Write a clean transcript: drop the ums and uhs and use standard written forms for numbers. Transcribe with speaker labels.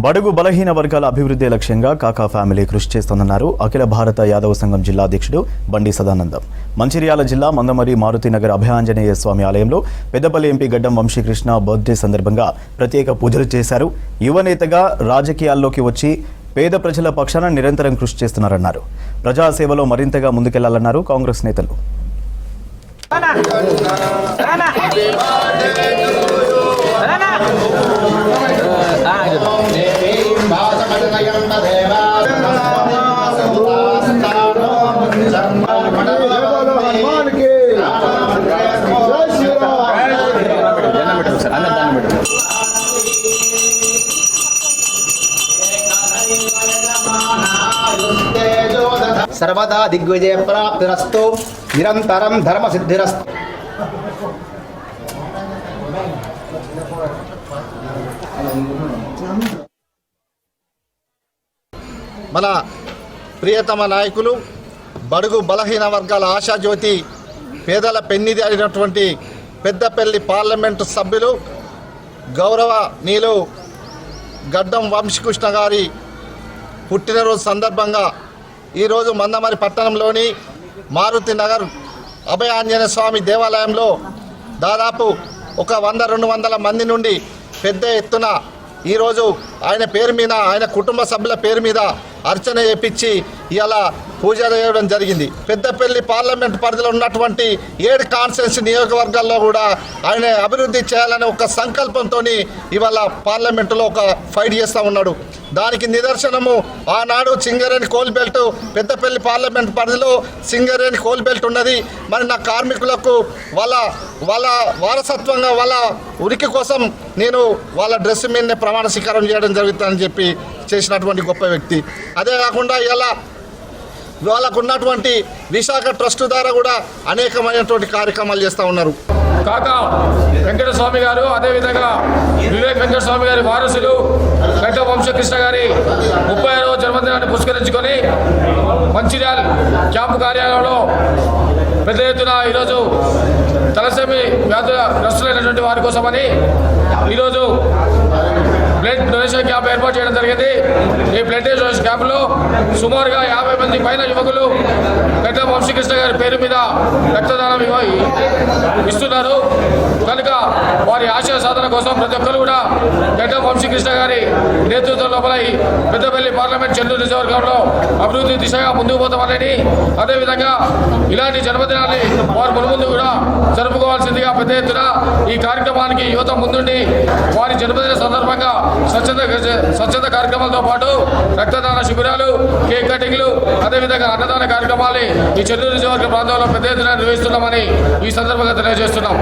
Speaker 1: బడుగు బలహీన వర్గాల అభివృద్ధి లక్ష్యంగా కాకా ఫ్యామిలీ కృషి చేస్తోందన్నారు అఖిల భారత యాదవ సంఘం జిల్లా అధ్యక్షుడు బండి సదానందం. మంచిర్యాల జిల్లా మందమరి మారుతినగర్ అభయాంజనేయ స్వామి ఆలయంలో పెద్దపల్లి ఎంపీ గడ్డం వంశీకృష్ణ బర్త్డే సందర్భంగా ప్రత్యేక పూజలు చేశారు. యువనేతగా రాజకీయాల్లోకి వచ్చి పేద ప్రజల పక్షాన నిరంతరం కృషి చేస్తున్నారన్నారు. ప్రజాసేవలో మరింతగా ముందుకెళ్లాలన్నారు కాంగ్రెస్ నేతలు.
Speaker 2: सर्वदा दिग्विजय प्राप्तिरस्तु निरंतरं धर्म सिद्धिरस्तु। మన ప్రియతమ నాయకులు బడుగు బలహీన వర్గాల ఆశాజ్యోతి పేదల పెన్నిధి అయినటువంటి పెద్దపల్లి పార్లమెంటు సభ్యులు గౌరవనీయులు గడ్డం వంశీకృష్ణ గారి పుట్టినరోజు సందర్భంగా ఈరోజు మందమరి పట్టణంలోని మారుతి నగర్ అభయాంజనేయ స్వామి దేవాలయంలో దాదాపు ఒక 100-200 మంది నుండి పెద్ద ఎత్తున ఈరోజు ఆయన పేరు మీద ఆయన కుటుంబ సభ్యుల పేరు మీద అర్చన చేపించి ఇలా పూజ చేయడం జరిగింది. పెద్దపల్లి పార్లమెంట్ పరిధిలో ఉన్నటువంటి 7 కాన్స్టిట్యున్సీ నియోజకవర్గాల్లో కూడా ఆయన అభివృద్ధి చేయాలనే ఒక సంకల్పంతో ఇవాళ పార్లమెంటులో ఒక ఫైట్ చేస్తూ ఉన్నాడు. దానికి నిదర్శనము ఆనాడు Singareni coal belt Peddapalli parliament పరిధిలో సింగరేణి కోల్ బెల్ట్ ఉన్నది. మరి నా కార్మికులకు వాళ్ళ వారసత్వంగా వాళ్ళ ఉనికి కోసం నేను వాళ్ళ డ్రెస్ మీదనే ప్రమాణ స్వీకారం చేయడం జరుగుతుందని చెప్పి చేసినటువంటి గొప్ప వ్యక్తి. అదే కాకుండా ఇలా వాళ్ళకు ఉన్నటువంటి విశాఖ ట్రస్ట్ ద్వారా కూడా అనేకమైనటువంటి కార్యక్రమాలు చేస్తూ ఉన్నారు.
Speaker 3: కాకా వెంకటస్వామి గారు, అదేవిధంగా వివేక్ వెంకటస్వామి గారి వారసులు గడ్డం వంశీకృష్ణ గారి 36వ జన్మదినాన్ని పురస్కరించుకొని మంచిర్యాల క్యాంపు కార్యాలయంలో పెద్ద ఎత్తున ఈరోజు తలసేమి వ్యాధులైనటువంటి వారి కోసమని ఈరోజు బ్లడ్ డొనేషన్ క్యాంప్ ఏర్పాటు చేయడం జరిగింది. ఈ బ్లడ్ డొనేషన్ క్యాంపులో సుమారుగా 50 మంది పైన యువకులు గడ్డం వంశీకృష్ణ గారి పేరు మీద రక్తదానం ఇస్తున్నారు. కనుక వారి ఆశయ సాధన కోసం ప్రతి ఒక్కరు కూడా గడ్డం వంశీకృష్ణ గారి నేతృత్వం లోపల పెద్దపల్లి పార్లమెంట్ చెన్నూరు నియోజకవర్గంలో అభివృద్ధి దిశగా ముందుకు పోతామని, అదేవిధంగా ఇలాంటి జన్మదినాన్ని వారు మునుముందు కూడా జరుపుకోవాల్సిందిగా పెద్ద ఎత్తున ఈ కార్యక్రమానికి యువత ముందుండి వారి జన్మదిన సందర్భంగా స్వచ్ఛత కార్యక్రమాలతో పాటు రక్తదాన శిబిరాలు, కేక్ కటింగ్లు, అదేవిధంగా అన్నదాన కార్యక్రమాలు ఈ చెన్నూరు నియోజకవర్గ ప్రాంతంలో పెద్ద ఎత్తున నిర్వహిస్తున్నామని ఈ సందర్భంగా తెలియజేస్తున్నాం.